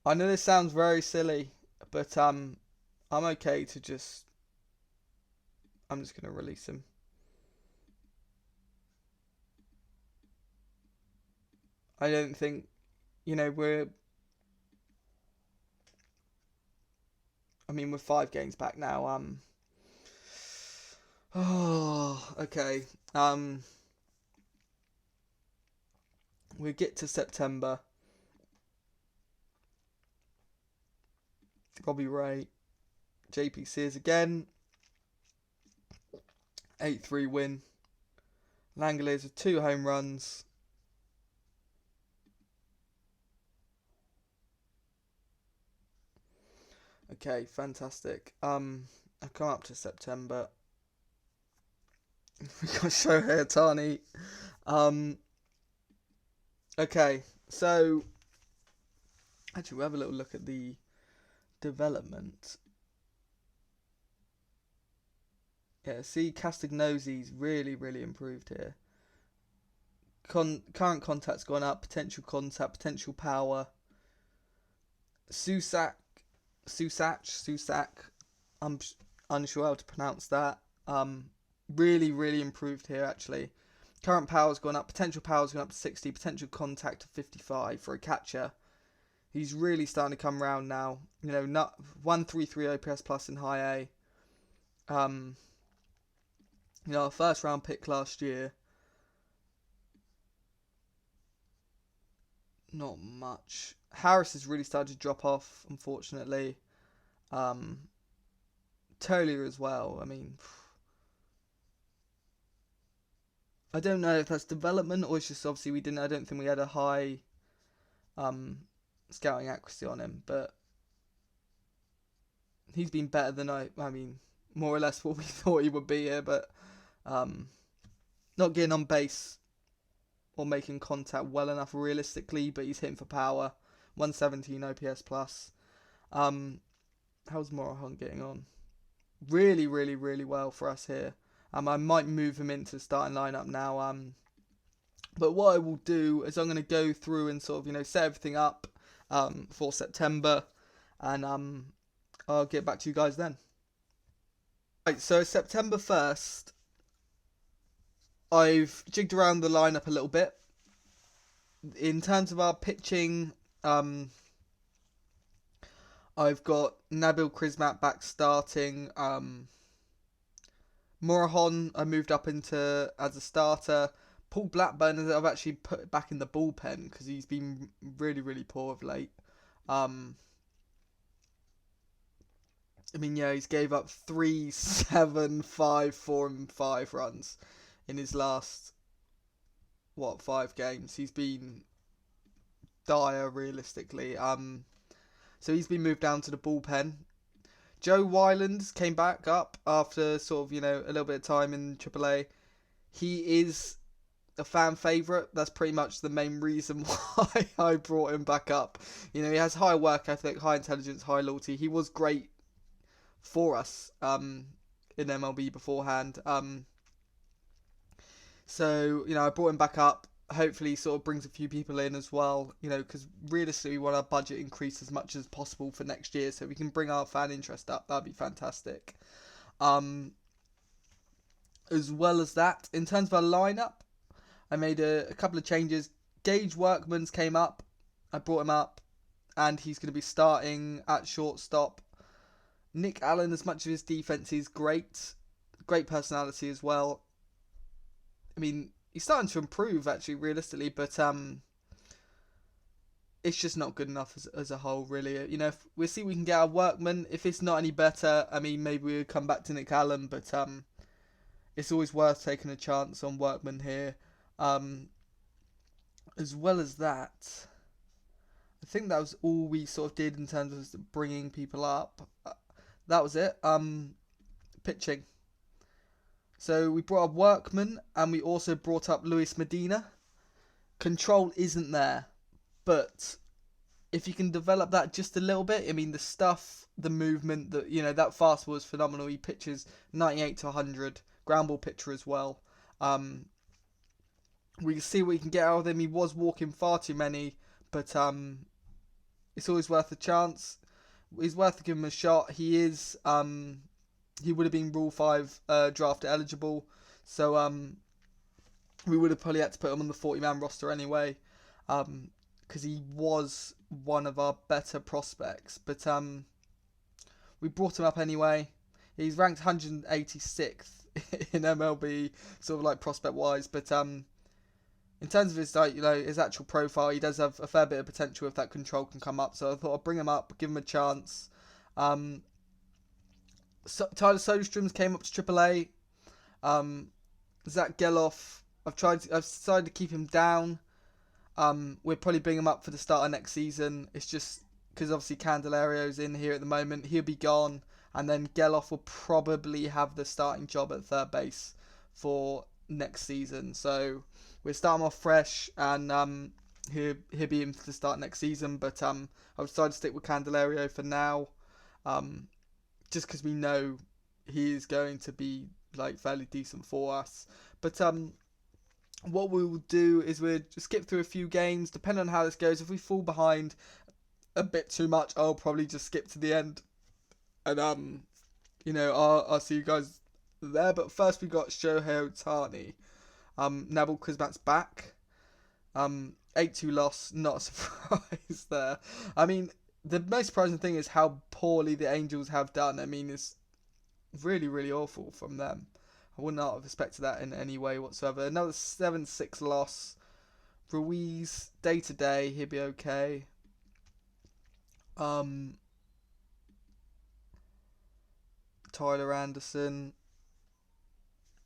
I know this sounds very silly, but I'm okay to just... I'm just going to release him. I don't think, we're 5 games back now. Okay. We get to September. Robbie Ray, JP Sears again. 8-3 win. Langoliers with 2 home runs. Okay, fantastic. I've come up to September. We got Shohei Ohtani. Okay, so actually we'll have a little look at the development. Yeah, see, Castagnosi's really, really improved here. Current contact's gone up, potential contact, potential power. Susac, I'm unsure how to pronounce that. Really, really improved here, actually. Current power's gone up, potential power's gone up to 60, potential contact to 55 for a catcher. He's really starting to come around now. Not 133 OPS plus in high A. A first round pick last year. Not much. Harris has really started to drop off, unfortunately. Tolia as well. I don't know if that's development or it's just obviously I don't think we had a high scouting accuracy on him, but he's been better than more or less what we thought he would be here, but not getting on base or making contact well enough realistically, but he's hitting for power. 117 OPS plus. How's Morahan getting on? Really, really, really well for us here. I might move him into the starting lineup now. But what I will do is I'm going to go through and sort of, set everything up for September, and I'll get back to you guys then. Right, so September 1st, I've jigged around the lineup a little bit. In terms of our pitching, I've got Nabil Krismat back starting. Morahan I moved up into as a starter. Paul Blackburn I've actually put back in the bullpen because he's been really, really poor of late. I mean, yeah, he's gave up 3, 7, 5, 4, and 5 runs in his last 5 games. He's been dire realistically. So he's been moved down to the bullpen. Joe Wyland came back up after sort of, a little bit of time in AAA. He is a fan favourite. That's pretty much the main reason why I brought him back up. He has high work ethic, high intelligence, high loyalty. He was great for us in MLB beforehand. So, I brought him back up. Hopefully sort of brings a few people in as well, because realistically we want our budget increased as much as possible for next year so we can bring our fan interest up. That'd be fantastic. As well as that, in terms of our lineup, I made a couple of changes. Gage Workman's came up. I brought him up, and he's going to be starting at shortstop. Nick Allen, as much of his defense is great personality as well. I mean, he's starting to improve actually, realistically, but it's just not good enough as a whole, really. If we'll see if we can get our Workman. If it's not any better, I mean, maybe we'll come back to Nick Allen, but it's always worth taking a chance on Workman here. As well as that, I think that was all we sort of did in terms of bringing people up. That was it. Pitching. So we brought up Workman, and we also brought up Luis Medina. Control isn't there, but if you can develop that just a little bit, I mean, the stuff, the movement, that that fastball is phenomenal. He pitches 98 to 100, ground ball pitcher as well. We can see what we can get out of him. He was walking far too many, but it's always worth a chance. It's worth giving him a shot. He is he would have been Rule 5 draft eligible, so we would have probably had to put him on the 40-man roster anyway, because he was one of our better prospects. But we brought him up anyway. He's ranked 186th in MLB, sort of like prospect-wise, but in terms of his his actual profile, he does have a fair bit of potential if that control can come up. So I thought I'd bring him up, give him a chance. Tyler Soderstrom's came up to AAA. Zach Geloff, I've decided to keep him down. We'll probably bring him up for the start of next season. It's just because obviously Candelario's in here at the moment. He'll be gone, and then Geloff will probably have the starting job at third base for next season. So we'll start him off fresh, and he'll be in for the start next season. But I've decided to stick with Candelario for now. Just because we know he is going to be fairly decent for us. But what we will do is we'll just skip through a few games, depending on how this goes. If we fall behind a bit too much, I'll probably just skip to the end, and I'll see you guys there. But first we got Shohei Ohtani. Nabil Krismat's back. 8-2 loss, not a surprise there. I mean, the most surprising thing is how poorly the Angels have done. I mean, it's really, really awful from them. I would not have expected that in any way whatsoever. Another 7-6 loss. Ruiz, day to day, he'll be okay. Tyler Anderson,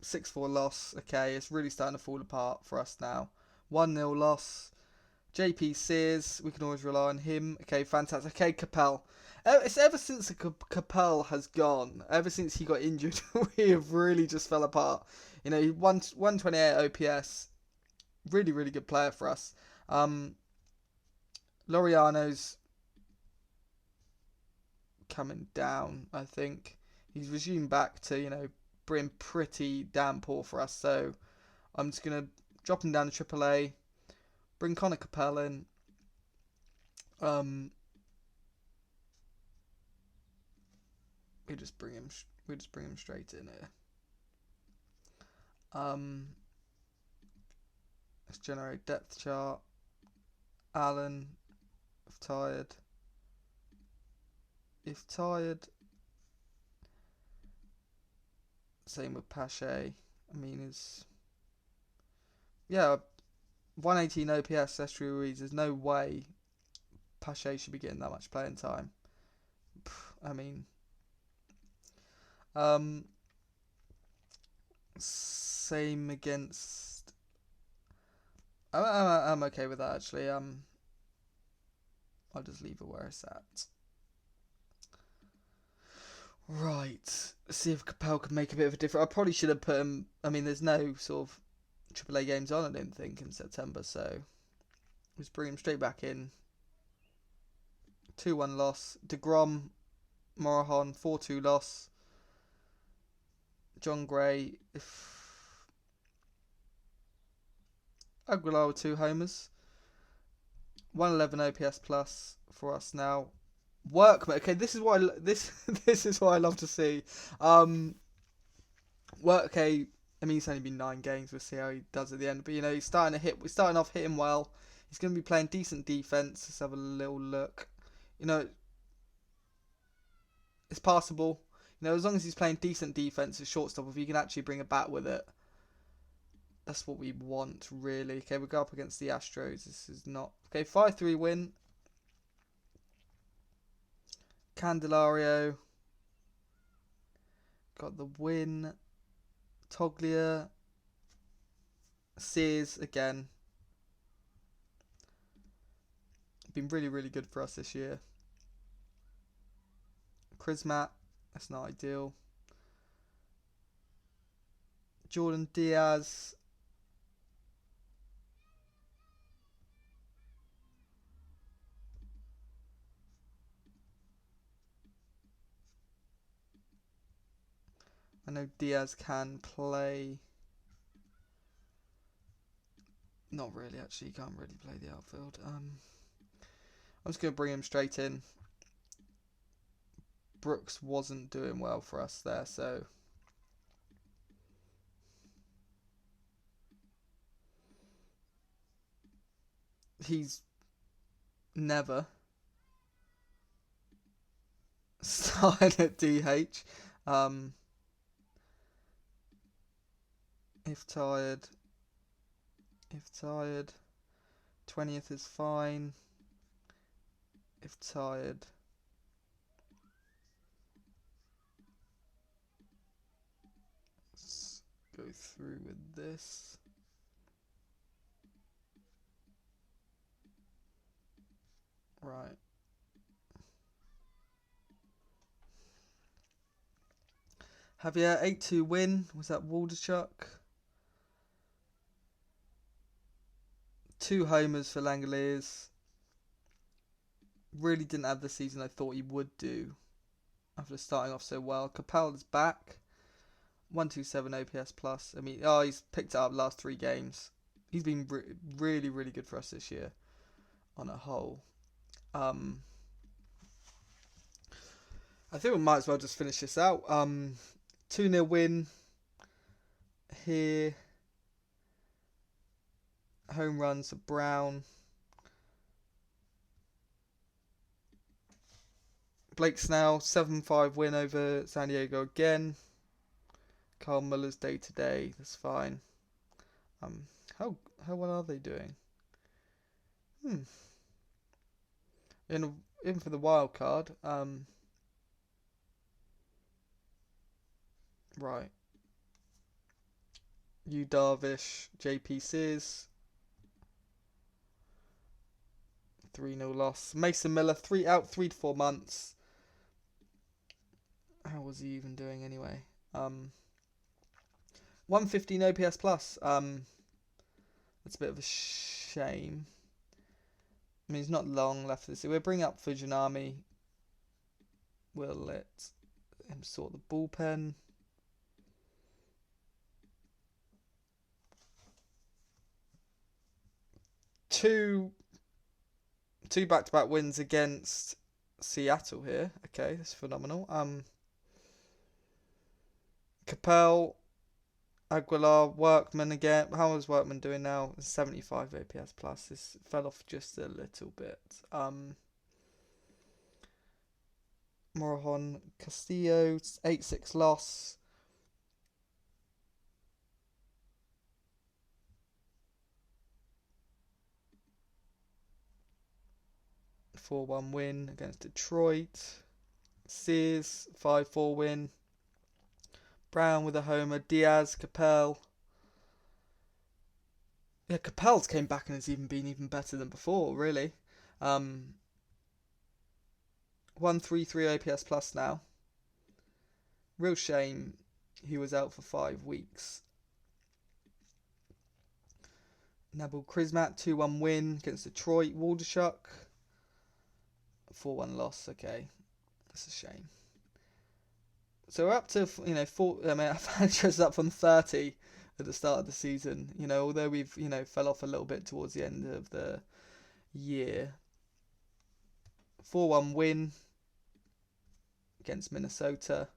6-4 loss. Okay, it's really starting to fall apart for us now. 1-0 loss. JP Sears, we can always rely on him. Okay, fantastic. Okay, Capel. It's ever since Capel has gone, ever since he got injured, we have really just fell apart. He won 128 OPS. Really, really good player for us. Laureano's coming down, I think. He's resumed back to, being pretty damn poor for us. So I'm just going to drop him down to AAA. Bring Connor Capel in. We just bring him straight in here. Let's generate depth chart. Allen, if tired. If tired. Same with Pache. I mean, is yeah, 118 OPS. Estri Ruiz. There's no way Pache should be getting that much playing time. I mean, same against. I'm okay with that actually. I'll just leave it where it's at. Right. Let's see if Capel can make a bit of a difference. I probably should have put him. I mean, there's no sort of AAA games on, I don't think, in September, so just bring him straight back in. 2-1 loss. DeGrom, Morahan, 4-2 loss. John Gray, Aguilar with 2 homers. 111 OPS plus for us now. Workman. Okay, this is what this is what I love to see. Work. Okay, I mean, he's only been 9 games. We'll see how he does at the end. But you know, he's starting to hit. We're starting off hitting well. He's going to be playing decent defense. Let's have a little look. You know, it's passable. You know, as long as he's playing decent defense at shortstop, if he can actually bring a bat with it, that's what we want, really. Okay, we go up against the Astros. This is not okay. 5-3 win. Candelario got the win. Toglia, Sears again. Been really, really good for us this year. Chrismat, that's not ideal. Jordan Diaz. I know Diaz can play. Not really, actually. He can't really play the outfield. I'm just going to bring him straight in. Brooks wasn't doing well for us there, so he's never started at DH. If tired. 20th is fine. If tired. Let's go through with this. Right. Javier, 8-2 win. Was that Waldichuk? 2 homers for Langoliers. Really didn't have the season I thought he would do after starting off so well. Capel is back. 127 OPS plus. I mean, he's picked it up last 3 games. He's been really, really good for us this year on a whole. I think we might as well just finish this out. 2-0 win here. Home runs for Brown. Blake Snell, 7-5 win over San Diego again. Carl Muller's day to day. That's fine. How well are they doing? In for the wild card. Right. Yu Darvish, JP Sears. 3-0 loss. Mason Miller, 3 to 4 months. How was he even doing anyway? 115 OPS plus. That's a bit of a shame. I mean, he's not long left this year. We'll bring up Fujinami. We'll let him sort the bullpen. Two back-to-back wins against Seattle here. Okay, that's phenomenal. Capel, Aguilar, Workman again. How is Workman doing now? 75 APS plus. This fell off just a little bit. Morajon, Castillo, 8-6 loss. (4-1) win against Detroit. Sears, 5-4 win. Brown with a homer. Diaz, Capel. Yeah, Capel's came back and has been even better than before, really. 133 APS plus now. Real shame he was out for 5 weeks. Nabil Krismat, 2-1 win against Detroit. Walderchuk, 4-1 loss. Okay, that's a shame. So we're up to, our manager's up from 30 at the start of the season. Although we've, fell off a little bit towards the end of the year. 4-1 win against Minnesota.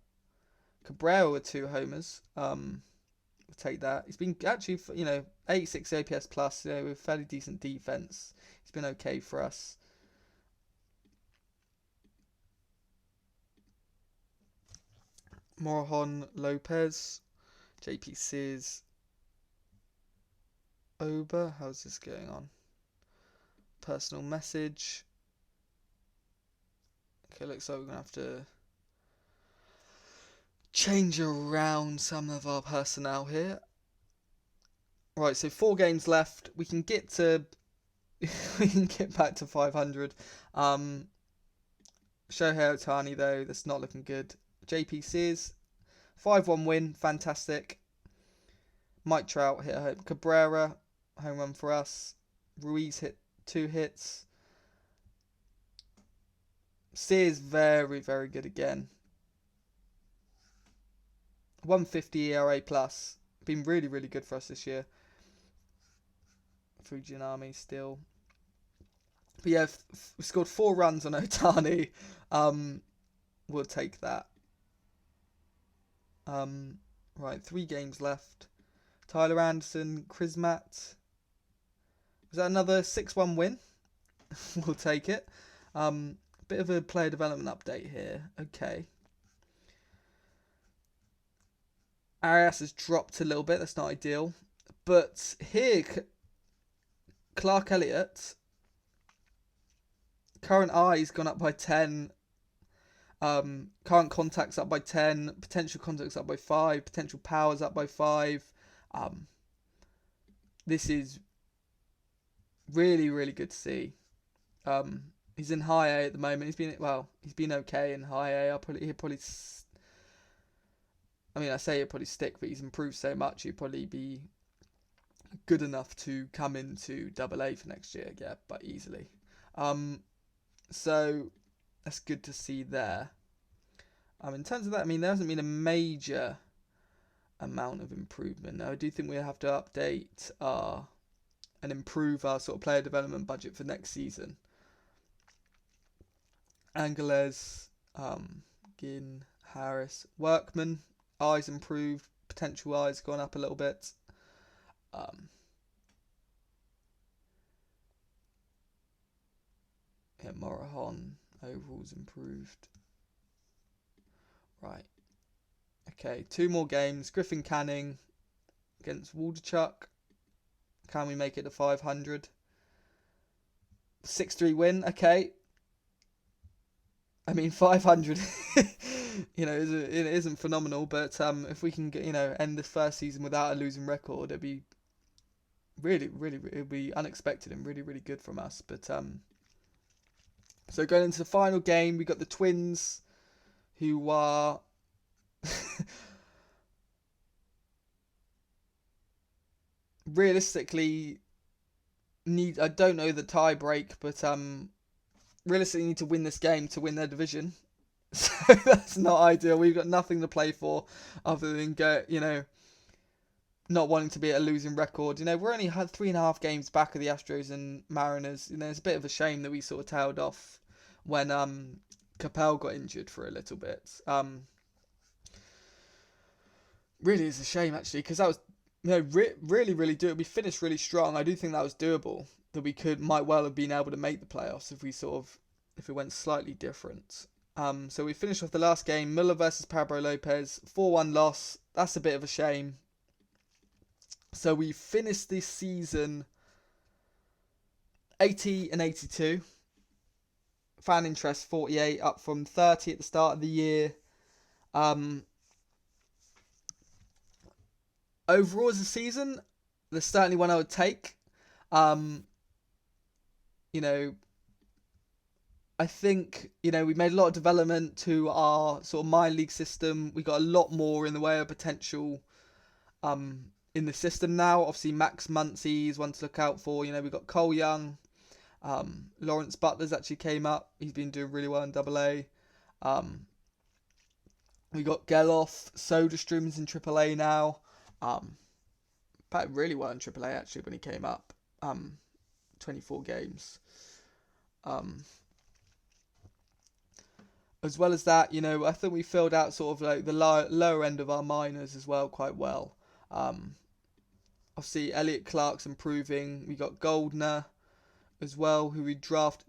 Cabrera with 2 homers. We'll take that. He's been actually, 86 APS plus, with fairly decent defense. He's been okay for us. Morajon, Lopez, JP Sears, Ober. How's this going on? Personal message. Okay, looks like we're going to have to change around some of our personnel here. Right, so 4 games left. We can get back to 500. Shohei Ohtani, though, that's not looking good. JP Sears, 5-1 win, fantastic. Mike Trout hit a home. Cabrera, home run for us. Ruiz hit 2 hits. Sears, very, very good again. 150 ERA plus. Been really, really good for us this year. Fujinami still. But yeah, we scored 4 runs on Ohtani. We'll take that. Right, 3 games left. Tyler Anderson, Krismat. Was that another 6-1 win? We'll take it. Bit of a player development update here. Okay. Arias has dropped a little bit. That's not ideal. But here, Clark Elliott, current eyes gone up by 10. Current contacts up by 10. Potential contacts up by 5. Potential powers up by 5. This is really, really good to see. He's in high A at the moment. He's been okay in high A. I say he'll probably stick, but he's improved so much. He'll probably be good enough to come into AA for next year. Yeah, but easily. So that's good to see there. In terms of that, there hasn't been a major amount of improvement. Now, I do think we have to update and improve our sort of player development budget for next season. Angeles, Ginn, Harris, Workman, eyes improved, potential eyes gone up a little bit. Morajon, overall's improved. Right. Okay, 2 more games. Griffin Canning against Walderchuk. Can we make it to 500? 6-3 win. Okay. 500, it isn't phenomenal, but if we can get, end this first season without a losing record, it'd be really, really, it'd be unexpected and really, really good from us. But so going into the final game, we got the Twins, who are realistically I don't know the tie break, but realistically need to win this game to win their division. So that's not ideal. We've got nothing to play for other than not wanting to be at a losing record. We're only had 3.5 games back of the Astros and Mariners. It's a bit of a shame that we sort of tailed off when Capel got injured for a little bit. really is a shame actually, because that was really really do. We finished really strong. I do think that was doable. That we might well have been able to make the playoffs if it went slightly different. So we finished off the last game, Muller versus Pablo Lopez, 4-1 loss. That's a bit of a shame. So we finished this season 80 and 82. Fan interest 48, up from 30 at the start of the year. Overall as a season, there's certainly one I would take. I think, we made a lot of development to our sort of minor league system. We got a lot more in the way of potential in the system now. Obviously, Max Muncy is one to look out for. We got Cole Young. Lawrence Butler's actually came up. He's been doing really well in AA. We got Geloff, Soderstrom's in AAA now. Played really well in AAA actually when he came up. 24 games. As well as that, I think we filled out sort of like the lower end of our minors as well quite well. Obviously, Elliot Clark's improving. We got Goldner as well, who we draft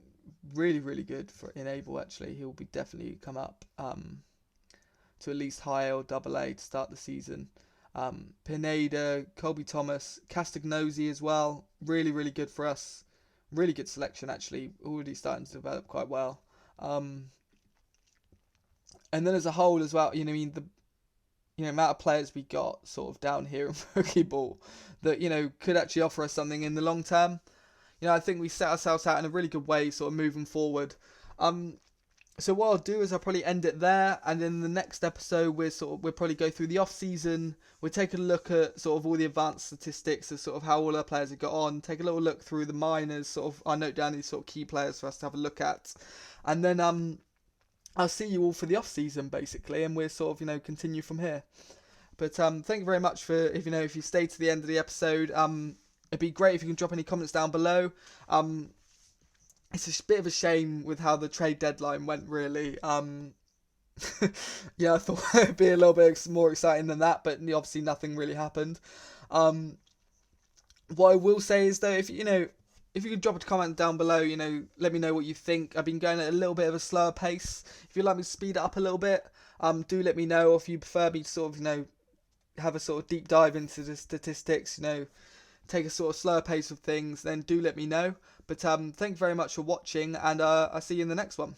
really, really good for Enable actually. He'll be definitely come up to at least high or AA to start the season. Pineda, Colby Thomas, Castagnosi as well. Really, really good for us. Really good selection actually. Already starting to develop quite well. And then as a whole as well, the amount of players we got sort of down here in rookie ball that, could actually offer us something in the long term. I think we set ourselves out in a really good way sort of moving forward. So what I'll do is I'll probably end it there, and in the next episode we'll probably go through the off season. We'll take a look at sort of all the advanced statistics of sort of how all our players have got on. Take a little look through the minors. Sort of I note down these sort of key players for us to have a look at, and then I'll see you all for the off season basically, and we'll sort of continue from here. But thank you very much for if you stayed to the end of the episode. It'd be great if you can drop any comments down below. It's a bit of a shame with how the trade deadline went, really. Yeah, I thought it'd be a little bit more exciting than that, but obviously nothing really happened. What I will say is though, if you could drop a comment down below, let me know what you think. I've been going at a little bit of a slower pace. If you'd like me to speed it up a little bit, do let me know. Or if you prefer me to sort of, have a sort of deep dive into the statistics, take a sort of slower pace of things, then do let me know. But thank you very much for watching, and I'll see you in the next one.